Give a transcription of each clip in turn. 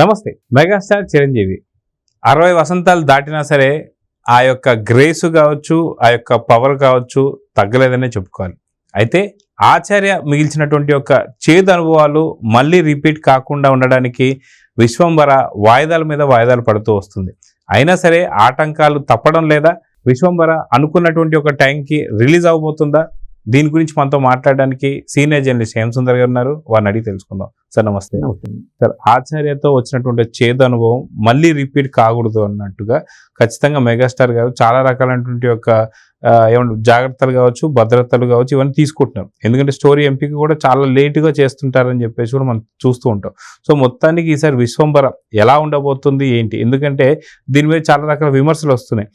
నమస్తే. మెగాస్టార్ చిరంజీవి 60 వసంతాలు దాటినా సరే ఆ యొక్క గ్రేసు కావచ్చు, ఆ యొక్క పవర్ కావచ్చు తగ్గలేదనే చెప్పుకోవాలి. అయితే ఆచార్య మిగిల్చినటువంటి యొక్క చేదు అనుభవాలు మళ్ళీ రిపీట్ కాకుండా ఉండడానికి విశ్వంబర వాయిదాల మీద వాయిదాలు పడుతూ వస్తుంది. అయినా సరే ఆటంకాలు తప్పడం లేదా? విశ్వంబర అనుకున్నటువంటి ఒక టైంకి రిలీజ్ అవబోతుందా? దీని గురించి మనతో మాట్లాడడానికి సీనియర్ జర్నలిస్ట్ హేమ సుందర్ గారు ఉన్నారు. వారిని అడిగి తెలుసుకుందాం. సార్ నమస్తే. సార్, ఆచార్యతో వచ్చినటువంటి చేదు అనుభవం మళ్ళీ రిపీట్ కాకూడదు అన్నట్టుగా ఖచ్చితంగా మెగాస్టార్ గారు చాలా రకాలైనటువంటి యొక్క ఏమంటారు జాగ్రత్తలు కావచ్చు, భద్రతలు కావచ్చు, ఇవన్నీ తీసుకుంటున్నారు. ఎందుకంటే స్టోరీ ఎంపిక కూడా చాలా లేటుగా చేస్తుంటారని చెప్పేసి కూడా మనం చూస్తూ ఉంటాం. సో మొత్తానికి ఈసారి విశ్వంబర ఎలా ఉండబోతుంది ఏంటి? ఎందుకంటే దీని మీద చాలా రకాల విమర్శలు వస్తున్నాయి.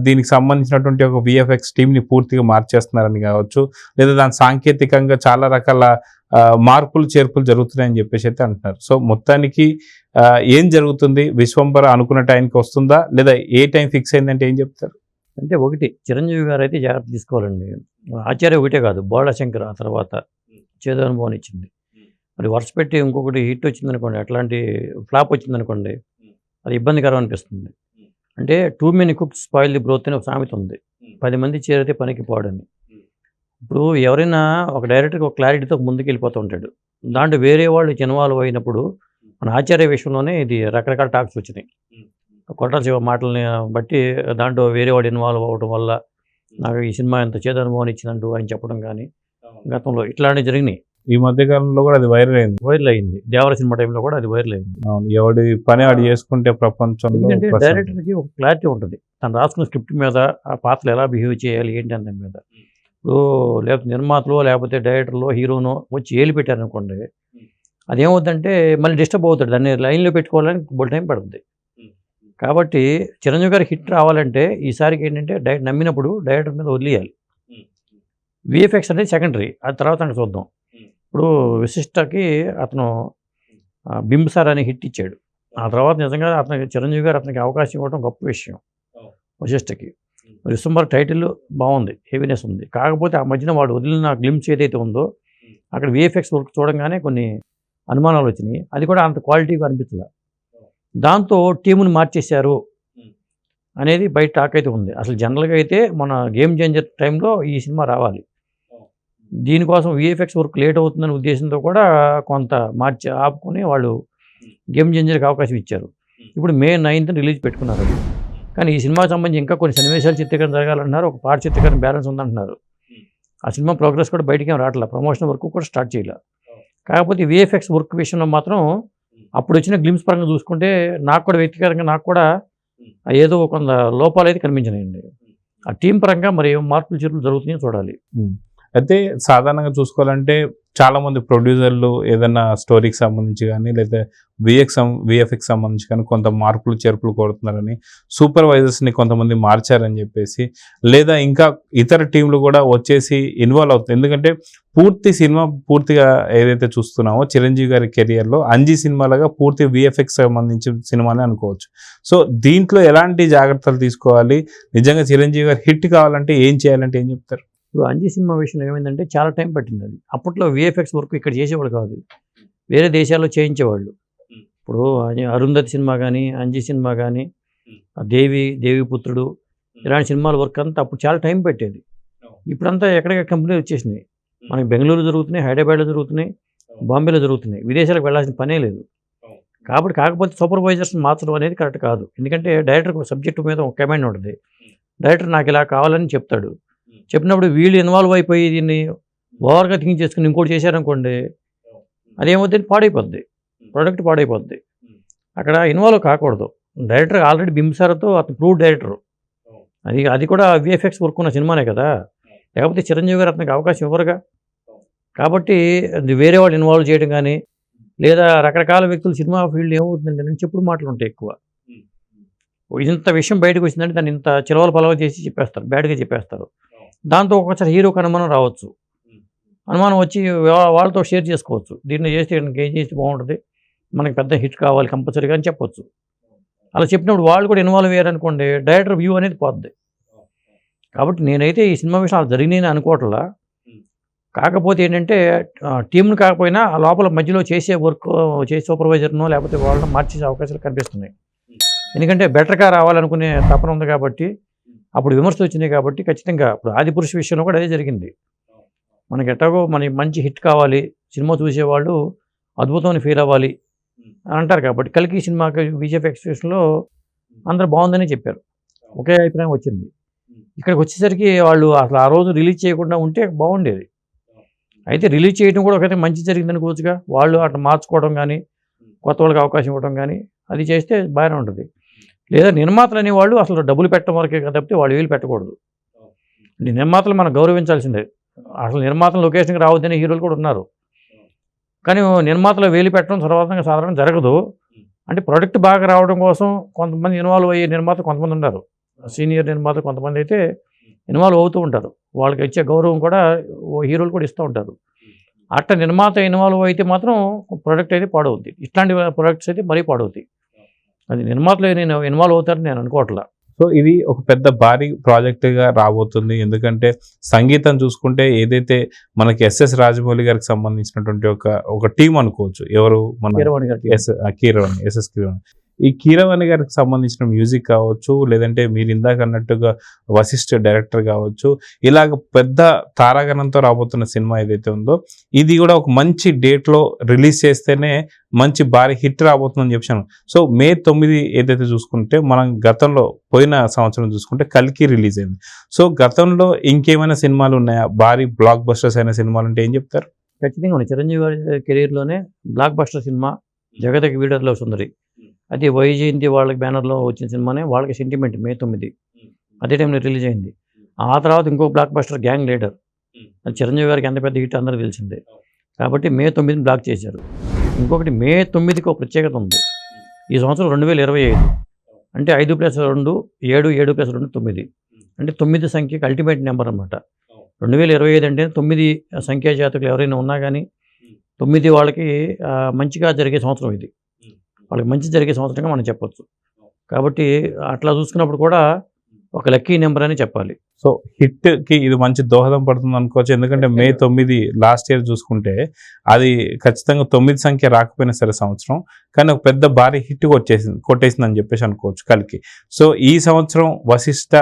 దీనికి సంబంధించినటువంటి ఒక విఎఫ్ఎక్స్ టీంని పూర్తిగా మార్చేస్తున్నారని కావచ్చు, లేదా దాని సాంకేతికంగా చాలా రకాల మార్పులు చేర్పులు జరుగుతున్నాయని చెప్పేసి అయితే అంటున్నారు. సో మొత్తానికి ఏం జరుగుతుంది? విశ్వంబర అనుకున్న టైంకి వస్తుందా, లేదా ఏ టైం ఫిక్స్ అయిందంటే ఏం చెప్తారు? అంటే ఒకటి చిరంజీవి గారు అయితే జాగ్రత్త తీసుకోవాలండి. ఆచార్య ఒకటే కాదు, బోళశంకర్ ఆ తర్వాత చేదు అనుభవం ఇచ్చింది. మరి వరుస పెట్టి ఇంకొకటి హిట్ వచ్చిందనుకోండి, అట్లాంటి ఫ్లాప్ వచ్చిందనుకోండి, అది ఇబ్బందికరం అనిపిస్తుంది. అంటే too many cooks spoil the broth అని ఒక సామెత ఉంది. 10 మంది చేరితే పనికి పోవడని. ఇప్పుడు ఎవరైనా ఒక డైరెక్టర్కి ఒక క్లారిటీతో ముందుకు వెళ్ళిపోతూ ఉంటాడు. దాంట్లో వేరే వాళ్ళు ఇన్వాల్వ్ అయినప్పుడు మన ఆచార్య విషయంలోనే ఇది రకరకాల టాక్స్ వచ్చినాయి. కొట్టాల శివ మాటలని బట్టి దాంట్లో వేరే వాడు ఇన్వాల్వ్ అవ్వడం వల్ల నాకు ఈ సినిమా ఎంత చేదు అనుభవం ఇచ్చిందంటూ ఆయన చెప్పడం కానీ గతంలో ఇట్లాంటివి జరిగినాయి. ఈ మధ్య కాలంలో కూడా అది వైరల్ అయింది. దేవర సినిమా టైంలో కూడా అది వైరల్ అయింది. ఎవడి పని ఆడు చేసుకుంటే ప్రపంచం. ఎందుకంటే డైరెక్టర్కి ఒక క్లారిటీ ఉంటుంది. తను రాసుకున్న స్క్రిప్ట్ మీద, ఆ పాత్రలు ఎలా బిహేవ్ చేయాలి ఏంటి అనే దాని మీద. ఇప్పుడు లేకపోతే నిర్మాతలో లేకపోతే డైరెక్టర్లో హీరోనో వచ్చి ఏలు పెట్టారనుకోండి, అదేమవుతుందంటే మళ్ళీ డిస్టర్బ్ అవుతాడు. దాన్ని లైన్లో పెట్టుకోవాలని బోల్ టైం పడుతుంది. కాబట్టి చిరంజీవి గారికి హిట్ రావాలంటే ఈసారికి ఏంటంటే నమ్మినప్పుడు డైరెక్టర్ మీద వదిలేయాలి. విఎఫ్ఎక్స్ అనేది సెకండరీ, అది తర్వాత అంటే చూద్దాం. ఇప్పుడు విశిష్టకి అతను బింబిసార్ అని హిట్ ఇచ్చాడు. ఆ తర్వాత నిజంగా అతనికి చిరంజీవి గారు అతనికి అవకాశం ఇవ్వడం గొప్ప విషయం. విశిష్టకి విశ్వంబర టైటిల్ బాగుంది, హెవీనెస్ ఉంది. కాకపోతే ఆ మధ్యన వాడు వదిలిన గ్లిమ్స్ ఏదైతే ఉందో అక్కడ విఎఫ్ఎక్స్ వర్క్ చూడంగానే కొన్ని అనుమానాలు వచ్చినాయి. అది కూడా అంత క్వాలిటీగా అనిపించలే. దాంతో టీముని మార్చేశారు అనేది బయట టాక్ అయితే ఉంది. అసలు జనరల్గా అయితే మన గేమ్ చేంజర్ టైంలో ఈ సినిమా రావాలి. దీనికోసం విఎఫ్ఎక్స్ వర్క్ లేట్ అవుతుందనే ఉద్దేశంతో కూడా కొంత మార్చి ఆపుకొని వాళ్ళు గేమ్ చేంజర్కి అవకాశం ఇచ్చారు. ఇప్పుడు May 9th రిలీజ్ పెట్టుకున్నారు. కానీ ఈ సినిమాకి సంబంధించి ఇంకా కొన్ని సన్నివేశాలు చిత్రీకరణ జరగాలంటున్నారు. ఒక పార్ట్ చిత్రీకరణ బ్యాలెన్స్ ఉందంటున్నారు. ఆ సినిమా ప్రోగ్రెస్ కూడా బయటికి ఏం రావట్లేదు. ప్రమోషన్ వర్క్ కూడా స్టార్ట్ చేయాలి. కాకపోతే విఎఫ్ఎక్స్ వర్క్ విషయంలో మాత్రం అప్పుడు వచ్చిన గ్లిమ్స్ పరంగా చూసుకుంటే నాకు కూడా వ్యక్తిగతంగా నాకు కూడా ఏదో కొంత లోపాలు అయితే కనిపించినాయండి. ఆ టీం పరంగా మరి మార్పులు చేర్పులు జరుగుతున్నాయో చూడాలి. అయితే సాధారణంగా చూసుకోవాలంటే చాలామంది ప్రొడ్యూసర్లు ఏదైనా స్టోరీకి సంబంధించి కానీ లేదా విఎఫ్ఎక్స్ సంబంధించి కానీ కొంత మార్పులు చేర్పులు కోరుతున్నారని, సూపర్వైజర్స్ని కొంతమంది మార్చారని చెప్పేసి, లేదా ఇంకా ఇతర టీంలు కూడా వచ్చేసి ఇన్వాల్వ్ అవుతుంది. ఎందుకంటే పూర్తిగా ఏదైతే చూస్తున్నామో చిరంజీవి గారి కెరియర్లో అంజీ సినిమాలుగా పూర్తి విఎఫ్ఎక్స్ సంబంధించిన సినిమానే అనుకోవచ్చు. సో దీంట్లో ఎలాంటి జాగ్రత్తలు తీసుకోవాలి? నిజంగా చిరంజీవి గారు హిట్ కావాలంటే ఏం చేయాలంటే ఏం చెప్తారు? ఇప్పుడు అంజీ సినిమా విషయంలో ఏమైందంటే చాలా టైం పట్టింది. అది అప్పట్లో విఎఫ్ఎక్స్ వర్క్ ఇక్కడ చేసేవాళ్ళు కాదు, వేరే దేశాల్లో చేయించేవాళ్ళు. ఇప్పుడు అరుంధతి సినిమా కానీ, అంజీ సినిమా కానీ, దేవిపుత్రుడు ఇలాంటి సినిమాల వర్క్ అంతా అప్పుడు చాలా టైం పెట్టేది. ఇప్పుడంతా ఎక్కడికి కంపెనీలు వచ్చేసినాయి. మనకి బెంగళూరు జరుగుతున్నాయి, హైదరాబాద్లో జరుగుతున్నాయి, బాంబేలో జరుగుతున్నాయి. విదేశాలకు వెళ్ళాల్సిన పనే లేదు. కాకపోతే సూపర్వైజర్స్ని మార్చడం అనేది కరెక్ట్ కాదు. ఎందుకంటే డైరెక్టర్ సబ్జెక్టు మీద ఒక కమాండ్ ఉంటుంది. డైరెక్టర్ నాకు ఇలా కావాలని చెప్తాడు. చెప్పినప్పుడు వీళ్ళు ఇన్వాల్వ్ అయిపోయి దీన్ని ఓవర్గా థింక్ చేసుకుని ఇంకోటి చేశారనుకోండి, అదేమవుతుంది, పాడైపోద్ది, ప్రోడక్ట్ పాడైపోద్ది. అక్కడ ఇన్వాల్వ్ కాకూడదు. డైరెక్టర్ ఆల్రెడీ బింబిసార్తో అతను ప్రూవ్ డైరెక్టరు. అది కూడా విఎఫ్ఎక్స్ వర్క్ ఉన్న సినిమానే కదా. లేకపోతే చిరంజీవి గారు అతనికి అవకాశం ఇవ్వరుగా. కాబట్టి అది వేరే వాళ్ళు ఇన్వాల్వ్ చేయడం కానీ, లేదా రకరకాల వ్యక్తులు సినిమా ఫీల్డ్ ఏమవుతుందంటే నేను చెప్పుడు మాటలు ఉంటాయి ఎక్కువ. ఇంత విషయం బయటకు వచ్చిందంటే దాన్ని ఇంత చిలవల పలవ చేసి చెప్పేస్తారు, బ్యాడ్గా చెప్పేస్తారు. దాంతో ఒకసారి హీరోకి అనుమానం రావచ్చు. అనుమానం వచ్చి వాళ్ళతో షేర్ చేసుకోవచ్చు. దీన్ని చేస్తే ఏం చేస్తే బాగుంటుంది, మనకి పెద్ద హిట్ కావాలి కంపల్సరీగా అని చెప్పొచ్చు. అలా చెప్పినప్పుడు వాళ్ళు కూడా ఇన్వాల్వ్ అయ్యారనుకోండి, డైరెక్టర్ వ్యూ అనేది పోద్ది. కాబట్టి నేనైతే ఈ సినిమా విషయం అలా జరిగినాయని అనుకోవట్లా. కాకపోతే ఏంటంటే టీంను కాకపోయినా ఆ లోపల మధ్యలో చేసే వర్క్ చేసే సూపర్వైజర్నో లేకపోతే వాళ్ళని మార్చేసే అవకాశాలు కనిపిస్తున్నాయి. ఎందుకంటే బెటర్గా రావాలనుకునే తపన ఉంది కాబట్టి, అప్పుడు విమర్శలు వచ్చినాయి కాబట్టి ఖచ్చితంగా ఇప్పుడు ఆదిపురుష విషయంలో కూడా అదే జరిగింది. మనకి ఎట్లాగో మనకి మంచి హిట్ కావాలి, సినిమా చూసేవాళ్ళు అద్భుతమైన ఫీల్ అవ్వాలి అని అంటారు కాబట్టి కల్కి సినిమాకి బీజేపీ ఎక్స్ప్రెషన్లో అందరూ బాగుందని చెప్పారు, ఒకే అభిప్రాయం వచ్చింది. ఇక్కడికి వచ్చేసరికి వాళ్ళు అసలు ఆ రోజు రిలీజ్ చేయకుండా ఉంటే బాగుండేది. అయితే రిలీజ్ చేయడం కూడా ఒకైతే మంచి జరిగింది అనుకోవచ్చుగా, వాళ్ళు అట్లా మార్చుకోవడం కానీ కొత్త వాళ్ళకి అవకాశం ఇవ్వడం కానీ అది చేస్తే బాగానే ఉంటుంది. లేదా నిర్మాతలు అనేవాళ్ళు అసలు డబ్బులు పెట్టడం వరకే తప్పితే వాళ్ళు వీలు పెట్టకూడదు. నిర్మాతలు మనం గౌరవించాల్సిందే. అసలు నిర్మాతలు లొకేషన్కి రావద్దని హీరోలు కూడా ఉన్నారు, కానీ నిర్మాతలు వేలు పెట్టడం సాధారణంగా జరగదు. అంటే ప్రొడక్ట్ బాగా రావడం కోసం కొంతమంది ఇన్వాల్వ్ అయ్యే నిర్మాత కొంతమంది ఉన్నారు, సీనియర్ నిర్మాత కొంతమంది అయితే ఇన్వాల్వ్ అవుతూ ఉంటారు. వాళ్ళకి ఇచ్చే గౌరవం కూడా హీరోలు కూడా ఇస్తూ ఉంటారు. అట్లా నిర్మాత ఇన్వాల్వ్ అయితే మాత్రం ప్రొడక్ట్ అయితే పాడవుద్ది. ఇట్లాంటి ప్రొడక్ట్స్ అయితే మరీ పాడవుతాయి. అది నిర్మాతలు నేను ఇన్వాల్వ్ అవుతారని నేను అనుకోవట్లా. సో ఇది ఒక పెద్ద భారీ ప్రాజెక్టుగా రాబోతుంది. ఎందుకంటే సంగీతం చూసుకుంటే ఏదైతే మనకి ఎస్ఎస్ రాజమౌళి గారికి సంబంధించినటువంటి ఒక టీం అనుకోవచ్చు. ఎవరు మన కీరవాణి గారికి కీరవాణి, ఎస్ఎస్ కీరవాణి. ఈ కీరవాణి గారికి సంబంధించిన మ్యూజిక్ కావచ్చు, లేదంటే మీరు ఇందాక అన్నట్టుగా వశిష్ఠ డైరెక్టర్ కావచ్చు, ఇలాగ పెద్ద తారాగణంతో రాబోతున్న సినిమా ఏదైతే ఉందో ఇది కూడా ఒక మంచి డేట్లో రిలీజ్ చేస్తేనే మంచి భారీ హిట్ రాబోతుందని చెప్పాను. సో మే 9 ఏదైతే చూసుకుంటే మనం గతంలో పోయిన సంవత్సరం చూసుకుంటే కల్కి రిలీజ్ అయింది. సో గతంలో ఇంకేమైనా సినిమాలు ఉన్నాయా భారీ బ్లాక్ బస్టర్స్ అయిన సినిమాలు అంటే ఏం చెప్తారు? ఖచ్చితంగా ఉన్నాయి. చిరంజీవి గారి కెరీర్లోనే బ్లాక్ బస్టర్ సినిమా జగతకి వీడర్లో సుందరి, అది వైజయంతి వాళ్ళకి బ్యానర్లో వచ్చిన సినిమానే. వాళ్ళకి సెంటిమెంట్ మే 9 అదే టైంలో రిలీజ్ అయింది. ఆ తర్వాత ఇంకో బ్లాక్ బస్టర్ గ్యాంగ్ లీడర్, అది చిరంజీవి గారికి ఎంత పెద్ద హిట్ అందరూ తెలిసిందే కాబట్టి మే 9 బ్లాక్ చేశారు. ఇంకొకటి మే 9కి ఒక ప్రత్యేకత ఉంది. ఈ సంవత్సరం 2025 అంటే 5+2 7, 7+2 9 అంటే 9 సంఖ్యకి అల్టిమేట్ నెంబర్ అనమాట. 2025 అంటే 9 సంఖ్యా జాతకులు ఎవరైనా ఉన్నా కానీ 9 వాళ్ళకి మంచిగా జరిగే సంవత్సరం ఇది, వాళ్ళకి మంచి జరిగే సంవత్సరంగా మనం చెప్పొచ్చు. కాబట్టి అట్లా చూసుకున్నప్పుడు కూడా ఒక లక్కీ నెంబర్ అని చెప్పాలి. సో హిట్కి ఇది మంచి దోహదం పడుతుంది అనుకోవచ్చు. ఎందుకంటే మే 9 లాస్ట్ ఇయర్ చూసుకుంటే అది ఖచ్చితంగా 9 సంఖ్య రాకపోయినా సరే సంవత్సరం, కానీ ఒక పెద్ద భారీ హిట్ కొట్టేసింది అని చెప్పేసి అనుకోవచ్చు కల్కి. సో ఈ సంవత్సరం వశిష్ఠ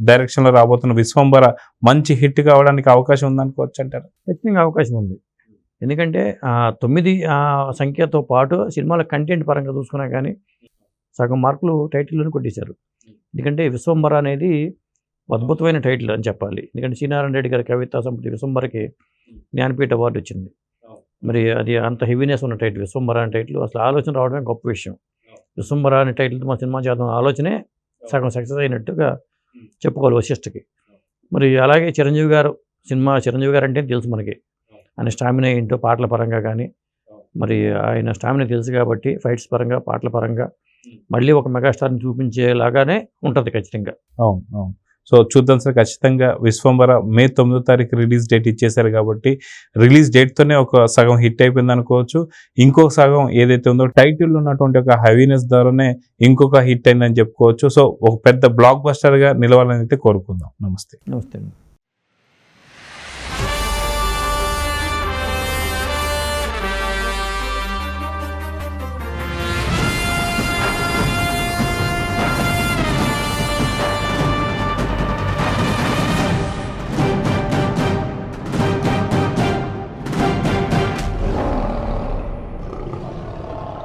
డైరెక్షన్లో రాబోతున్న విశ్వంబర మంచి హిట్ కావడానికి అవకాశం ఉందనుకోవచ్చు అంటారు? ఖచ్చితంగా అవకాశం ఉంది. ఎందుకంటే 9 సంఖ్యతో పాటు సినిమాల కంటెంట్ పరంగా చూసుకున్నా కానీ సగం మార్కులు టైటిల్లోనే కొట్టేశారు. ఎందుకంటే విశ్వంబర అనేది అద్భుతమైన టైటిల్ అని చెప్పాలి. ఎందుకంటే శ్రీనారాయణ రెడ్డి గారి కవితా సంపుటి విశ్వంబరకి జ్ఞానపీఠ అవార్డు వచ్చింది. మరి అది అంత హెవీనెస్ ఉన్న టైటిల్ విశ్వంబర అనే టైటిల్. అసలు ఆలోచన రావడమే గొప్ప విషయం. విశ్వంబర అనే టైటిల్తో మా సినిమా చేద్దాం ఆలోచనే సగం సక్సెస్ అయినట్టుగా చెప్పుకోవాలి వశిష్ఠకి. మరి అలాగే చిరంజీవి గారు అంటే తెలుసు మనకి, ఆయన స్టామినా ఏంటో పాటల పరంగా కానీ, మరి ఆయన స్టామినా తెలుసు కాబట్టి ఫైట్స్ పరంగా పాటల పరంగా మళ్ళీ ఒక మెగాస్టార్ని చూపించేలాగానే ఉంటుంది ఖచ్చితంగా. అవును అవును. సో చూద్దాం సార్, ఖచ్చితంగా విశ్వంబర మే 9వ తారీఖు రిలీజ్ డేట్ ఇచ్చేశారు కాబట్టి రిలీజ్ డేట్తోనే ఒక సగం హిట్ అయిపోయింది అనుకోవచ్చు. ఇంకొక సగం ఏదైతే ఉందో టైటిల్ ఉన్నటువంటి ఒక హెవీనెస్ ద్వారానే ఇంకొక హిట్ అయిందని చెప్పుకోవచ్చు. సో ఒక పెద్ద బ్లాక్ బస్టర్గా నిలవాలని అయితే కోరుకుందాం. నమస్తే. నమస్తే.